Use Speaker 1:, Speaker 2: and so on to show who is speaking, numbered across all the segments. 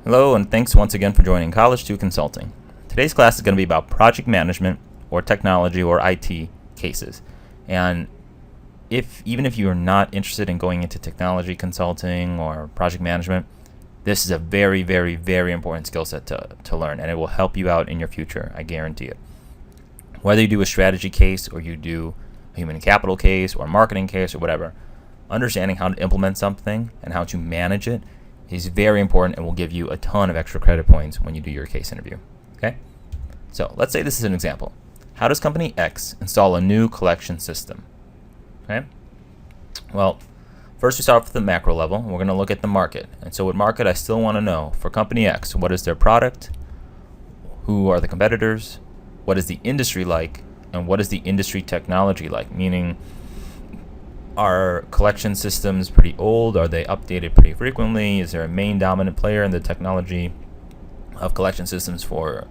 Speaker 1: Hello, and thanks once again for joining College 2 Consulting. Today's class is going to be about project management or technology or IT cases. And even if you're not interested in going into technology consulting or project management, this is a very, very, very important skill set to learn, and it will help you out in your future, I guarantee it. Whether you do a strategy case or you do a human capital case or a marketing case or whatever, understanding how to implement something and how to manage it is very important and will give you a ton of extra credit points when you do your case interview. Okay? So let's say this is an example. How does company X install a new collection system? Okay? Well, first we start off with the macro level, and we're going to look at the market. And so with market, I still want to know, for company X, what is their product? Who are the competitors? What is the industry like? And what is the industry technology like? Meaning, are collection systems pretty old? Are they updated pretty frequently? Is there a main dominant player in the technology of collection systems for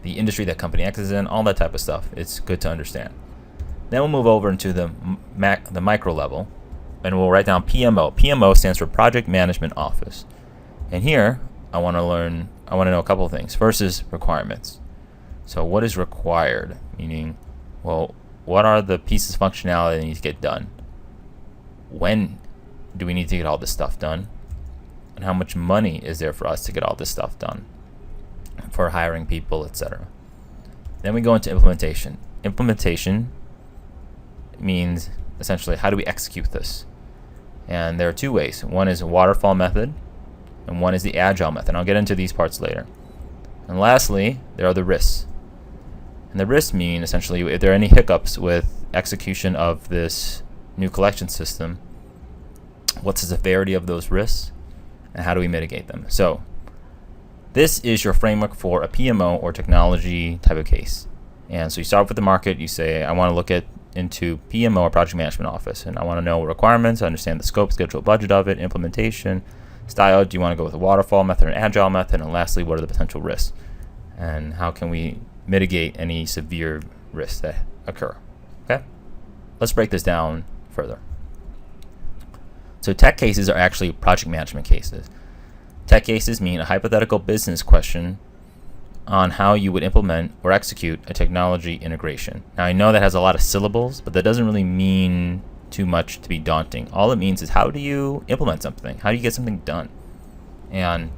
Speaker 1: the industry that company X is in? All that type of stuff. It's good to understand. Then we'll move over into the micro level, and we'll write down PMO. PMO stands for Project Management Office. And here, I want to know a couple of things. First is requirements. So what is required? Meaning, well, what are the pieces of functionality that need to get done? When do we need to get all this stuff done? And how much money is there for us to get all this stuff done? For hiring people, etc. Then we go into implementation. Implementation means essentially how do we execute this? And there are two ways. One is a waterfall method, and one is the agile method. I'll get into these parts later. And lastly, there are the risks. And the risks mean essentially if there are any hiccups with execution of this new collection system, what's the severity of those risks, and how do we mitigate them? So this is your framework for a PMO or technology type of case. And so you start with the market. You say, I want to look into PMO or project management office, and I want to know requirements, understand the scope, schedule, budget of it, implementation, style. Do you want to go with a waterfall method or an agile method? And lastly, what are the potential risks, and how can we mitigate any severe risks that occur? Okay, let's break this down further. So tech cases are actually project management cases. Tech cases mean a hypothetical business question on how you would implement or execute a technology integration. Now I know that has a lot of syllables, but that doesn't really mean too much to be daunting. All it means is how do you implement something? How do you get something done? And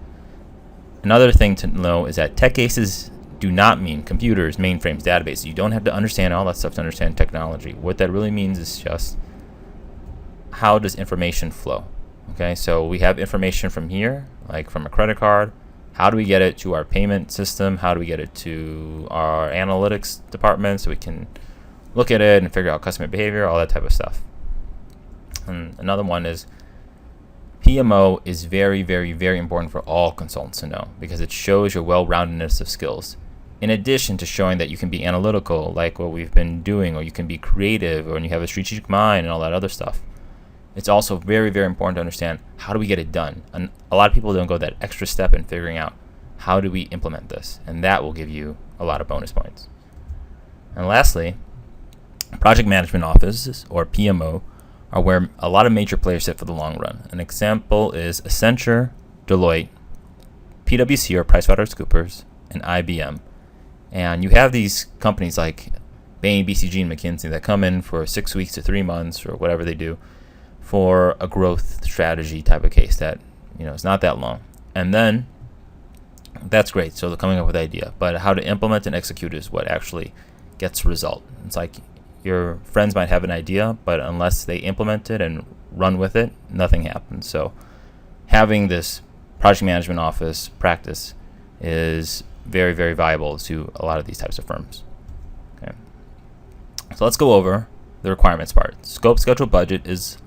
Speaker 1: another thing to know is that tech cases do not mean computers, mainframes, databases. You don't have to understand all that stuff to understand technology. What that really means is just how does information flow? Okay, so we have information from here, like from a credit card. How do we get it to our payment system? How do we get it to our analytics department so we can look at it and figure out customer behavior, all that type of stuff? And another one is PMO is very, very, very important for all consultants to know because it shows your well-roundedness of skills. In addition to showing that you can be analytical, like what we've been doing, or you can be creative, or you have a strategic mind and all that other stuff. It's also very, very important to understand how do we get it done. And a lot of people don't go that extra step in figuring out how do we implement this, and that will give you a lot of bonus points. And lastly, project management offices, or PMO, are where a lot of major players sit for the long run. An example is Accenture, Deloitte, PwC or PricewaterhouseCoopers, and IBM. And you have these companies like Bain, BCG, and McKinsey that come in for 6 weeks to 3 months or whatever they do for a growth strategy type of case that, it's not that long. And then that's great. So they're coming up with the idea, but how to implement and execute is what actually gets result. It's like your friends might have an idea, but unless they implement it and run with it, nothing happens. So having this project management office practice is very, very valuable to a lot of these types of firms. Okay. So let's go over the requirements part. Scope, schedule, budget is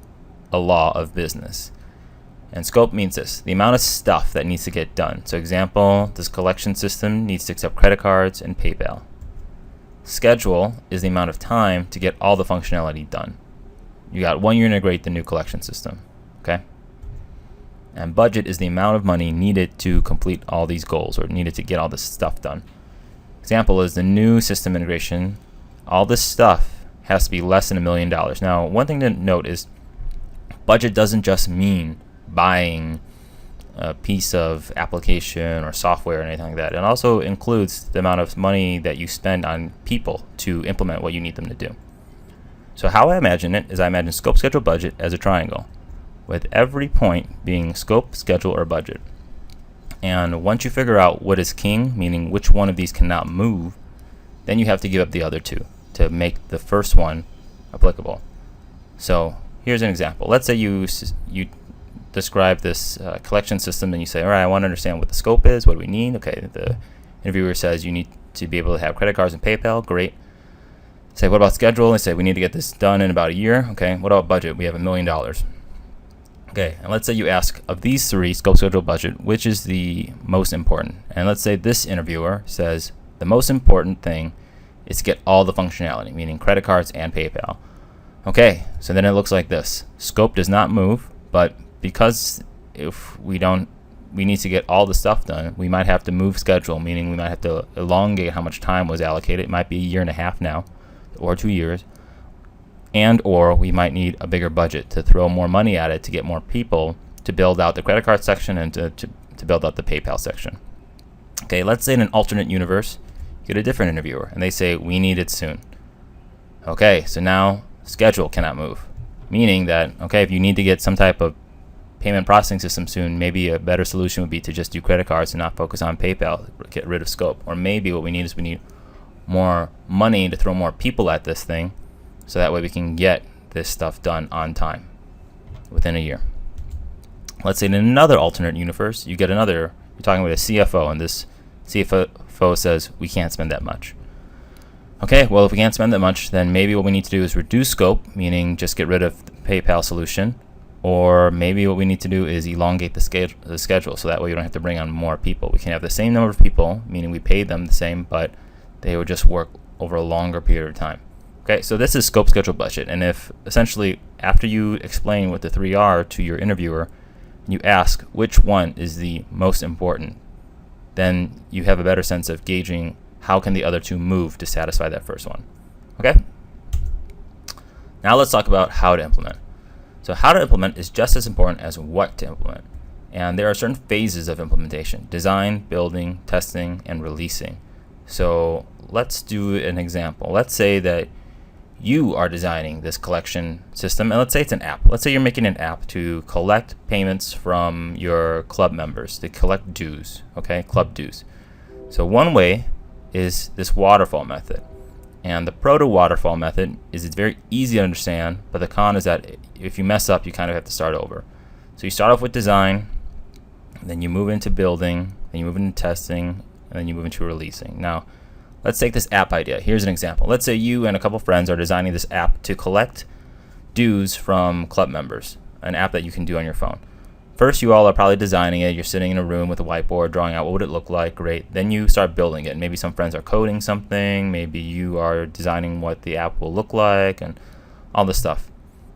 Speaker 1: a law of business. And scope means this, the amount of stuff that needs to get done. So example, this collection system needs to accept credit cards and PayPal. Schedule is the amount of time to get all the functionality done. You got 1 year to integrate the new collection system. Okay. And budget is the amount of money needed to complete all these goals or needed to get all this stuff done. Example is the new system integration. All this stuff has to be less than $1 million. Now, one thing to note is budget doesn't just mean buying a piece of application or software or anything like that. It also includes the amount of money that you spend on people to implement what you need them to do. So how I imagine it is I imagine scope, schedule, budget as a triangle, with every point being scope, schedule, or budget. And once you figure out what is king, meaning which one of these cannot move, then you have to give up the other two to make the first one applicable. So here's an example. Let's say you describe this collection system, and you say, all right, I want to understand what the scope is, what do we need? Okay, the interviewer says you need to be able to have credit cards and PayPal. Great. Say, what about schedule? They say we need to get this done in about a year. Okay, what about budget? We have $1 million. Okay, and let's say you ask, of these three, scope, schedule, budget, which is the most important? And let's say this interviewer says the most important thing is to get all the functionality, meaning credit cards and PayPal. Okay, so then it looks like this. Scope does not move, but because if we need to get all the stuff done, we might have to move schedule, meaning we might have to elongate how much time was allocated. It might be 1.5 years now, or 2 years, and or we might need a bigger budget to throw more money at it to get more people to build out the credit card section and to build out the PayPal section. Okay, let's say in an alternate universe, you get a different interviewer, and they say, we need it soon. Okay, so now schedule cannot move, meaning that, okay, if you need to get some type of payment processing system soon, maybe a better solution would be to just do credit cards and not focus on PayPal, get rid of scope. Or maybe what we need is we need more money to throw more people at this thing, so that way we can get this stuff done on time within a year. Let's say in another alternate universe, you're talking with a CFO, and this CFO says we can't spend that much. Okay, well, if we can't spend that much, then maybe what we need to do is reduce scope, meaning just get rid of the PayPal solution, or maybe what we need to do is elongate the schedule, so that way you don't have to bring on more people. We can have the same number of people, meaning we pay them the same, but they would just work over a longer period of time. Okay, so this is scope, schedule, budget. And if essentially after you explain what the three are to your interviewer, you ask which one is the most important, then you have a better sense of gauging how can the other two move to satisfy that first one. Okay? Now let's talk about how to implement. So how to implement is just as important as what to implement. And there are certain phases of implementation: design, building, testing, and releasing. So let's do an example. Let's say that you are designing this collection system, and let's say it's an app. Let's say you're making an app to collect payments from your club members, to collect dues, okay, club dues. So one way is this waterfall method. And the pro to waterfall method is it's very easy to understand, but the con is that if you mess up, you kind of have to start over. So you start off with design, then you move into building, then you move into testing, and then you move into releasing. Now, let's take this app idea. Here's an example. Let's say you and a couple friends are designing this app to collect dues from club members, an app that you can do on your phone. First, you all are probably designing it. You're sitting in a room with a whiteboard, drawing out what would it look like. Great. Then you start building it. Maybe some friends are coding something. Maybe you are designing what the app will look like and all this stuff.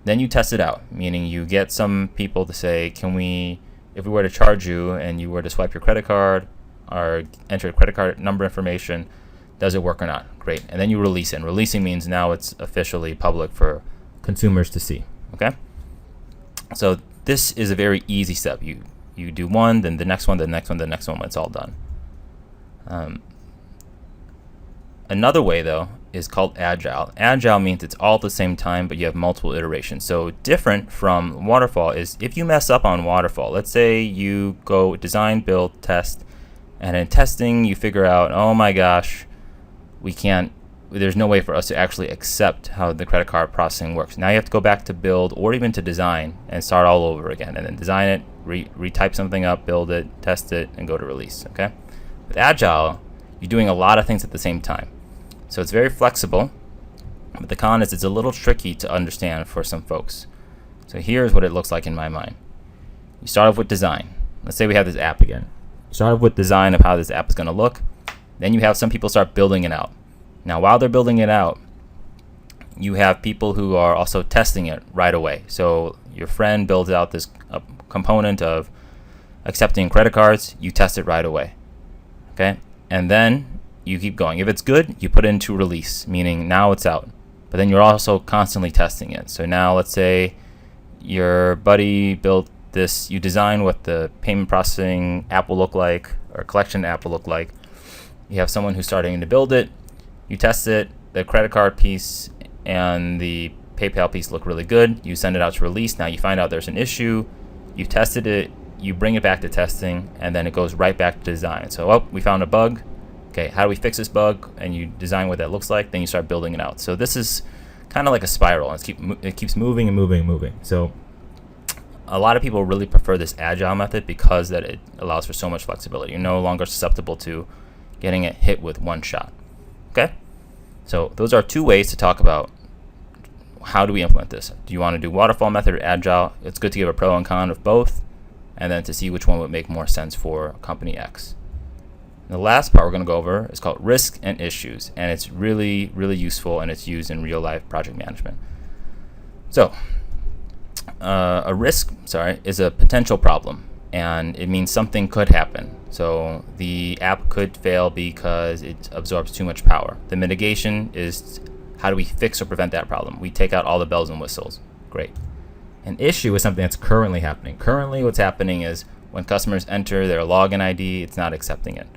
Speaker 1: Then you test it out, meaning you get some people to say, if we were to charge you and you were to swipe your credit card or enter your credit card number information, does it work or not? Great. And then you release it. And releasing means now it's officially public for consumers to see. Okay? So this is a very easy step. You do one, then the next one, the next one, the next one when it's all done. Another way, though, is called Agile. Agile means it's all at the same time, but you have multiple iterations. So different from Waterfall is if you mess up on Waterfall, let's say you go design, build, test, and in testing you figure out, oh my gosh, there's no way for us to actually accept how the credit card processing works. Now you have to go back to build or even to design and start all over again, and then design it, retype something up, build it, test it, and go to release. Okay? With Agile, you're doing a lot of things at the same time. So it's very flexible, but the con is it's a little tricky to understand for some folks. So here's what it looks like in my mind. You start off with design. Let's say we have this app again. You start off with design of how this app is going to look. Then you have some people start building it out. Now, while they're building it out, you have people who are also testing it right away. So your friend builds out this component of accepting credit cards. You test it right away. Okay? And then you keep going. If it's good, you put it into release, meaning now it's out. But then you're also constantly testing it. So now let's say your buddy built this, you design what the payment processing app will look like, or collection app will look like. You have someone who's starting to build it. You test it. The credit card piece and the PayPal piece look really good. You send it out to release. Now you find out there's an issue. You tested it. You bring it back to testing, and then it goes right back to design. So, oh, we found a bug. Okay, how do we fix this bug? And you design what that looks like. Then you start building it out. So this is kind of like a spiral. It keeps moving and moving and moving. So a lot of people really prefer this agile method because that it allows for so much flexibility. You're no longer susceptible to getting it hit with one shot. Okay? So those are two ways to talk about how do we implement this. Do you want to do waterfall method or agile? It's good to give a pro and con of both, and then to see which one would make more sense for company X. The last part we're going to go over is called risk and issues, and it's really, really useful, and it's used in real life project management. So a risk, is a potential problem, and it means something could happen. So the app could fail because it absorbs too much power. The mitigation is how do we fix or prevent that problem? We take out all the bells and whistles. Great. An issue is something that's currently happening. Currently what's happening is when customers enter their login ID, it's not accepting it.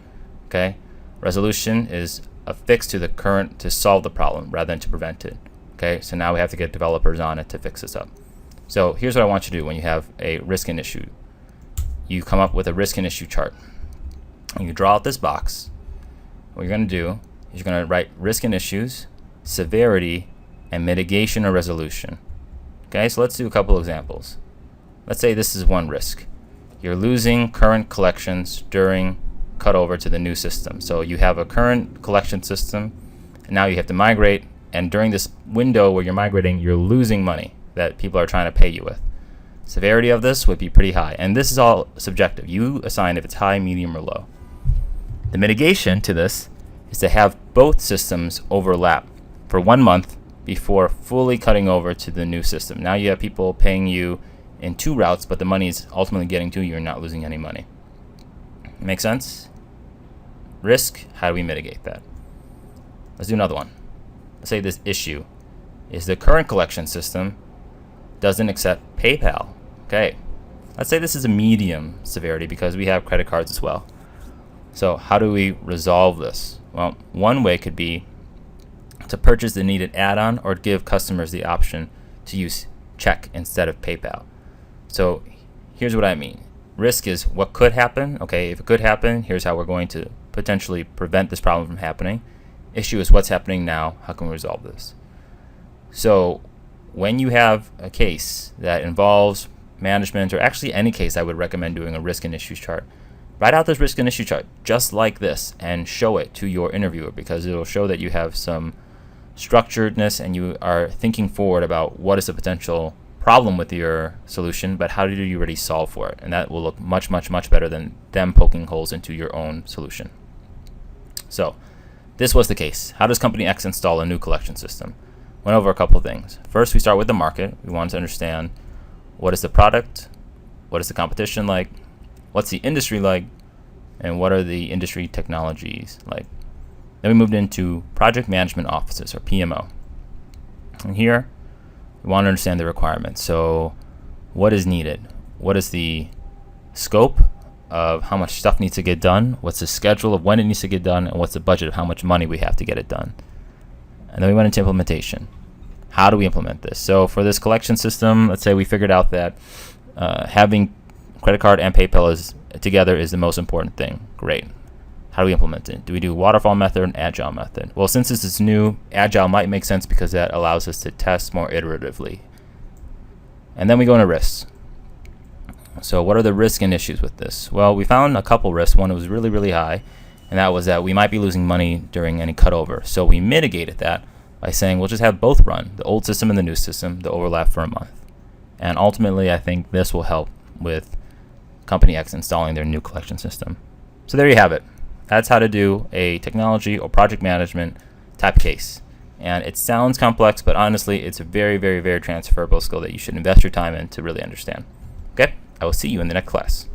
Speaker 1: Okay? Resolution is a fix to the current to solve the problem rather than to prevent it. Okay? So now we have to get developers on it to fix this up. So here's what I want you to do when you have a risk and issue. You come up with a risk and issue chart. And you draw out this box. What you're going to do is you're going to write risk and issues, severity, and mitigation or resolution. Okay, so let's do a couple examples. Let's say this is one risk. You're losing current collections during cutover to the new system. So you have a current collection system, and now you have to migrate, and during this window where you're migrating, you're losing money that people are trying to pay you with. Severity of this would be pretty high, and this is all subjective. You assign if it's high, medium, or low. The mitigation to this is to have both systems overlap for 1 month before fully cutting over to the new system. Now you have people paying you in 2 routes, but the money is ultimately getting to you. You're not losing any money. Make sense? Risk, how do we mitigate that? Let's do another one. Let's say this issue is the current collection system doesn't accept PayPal. Okay. Let's say this is a medium severity because we have credit cards as well. So how do we resolve this? Well, one way could be to purchase the needed add-on or give customers the option to use check instead of PayPal. So here's what I mean. Risk is what could happen. Okay, if it could happen, here's how we're going to potentially prevent this problem from happening. Issue is what's happening now. How can we resolve this? So when you have a case that involves management, or actually any case, I would recommend doing a risk and issues chart. Write out this risk and issue chart just like this and show it to your interviewer, because it'll show that you have some structuredness and you are thinking forward about what is the potential problem with your solution, but how do you already solve for it? And that will look much, much, much better than them poking holes into your own solution. So this was the case. How does company X install a new collection system? Went over a couple of things. First, we start with the market. We want to understand what is the product, what is the competition like, what's the industry like, and what are the industry technologies like. Then we moved into project management offices, or PMO. And here, we want to understand the requirements. So what is needed? What is the scope of how much stuff needs to get done? What's the schedule of when it needs to get done? And what's the budget of how much money we have to get it done? And then we went into implementation. How do we implement this? So for this collection system, let's say we figured out that having credit card and PayPal together is the most important thing. Great. How do we implement it? Do we do waterfall method and agile method? Well, since this is new, agile might make sense because that allows us to test more iteratively. And then we go into risks. So what are the risks and issues with this? Well, we found a couple risks. One was really, really high, and that was that we might be losing money during any cutover. So we mitigated that by saying we'll just have both run, the old system and the new system, the overlap for a month. And ultimately, I think this will help with Company X installing their new collection system. So there you have it. That's how to do a technology or project management type case. And it sounds complex, but honestly, it's a very, very, very transferable skill that you should invest your time in to really understand. Okay, I will see you in the next class.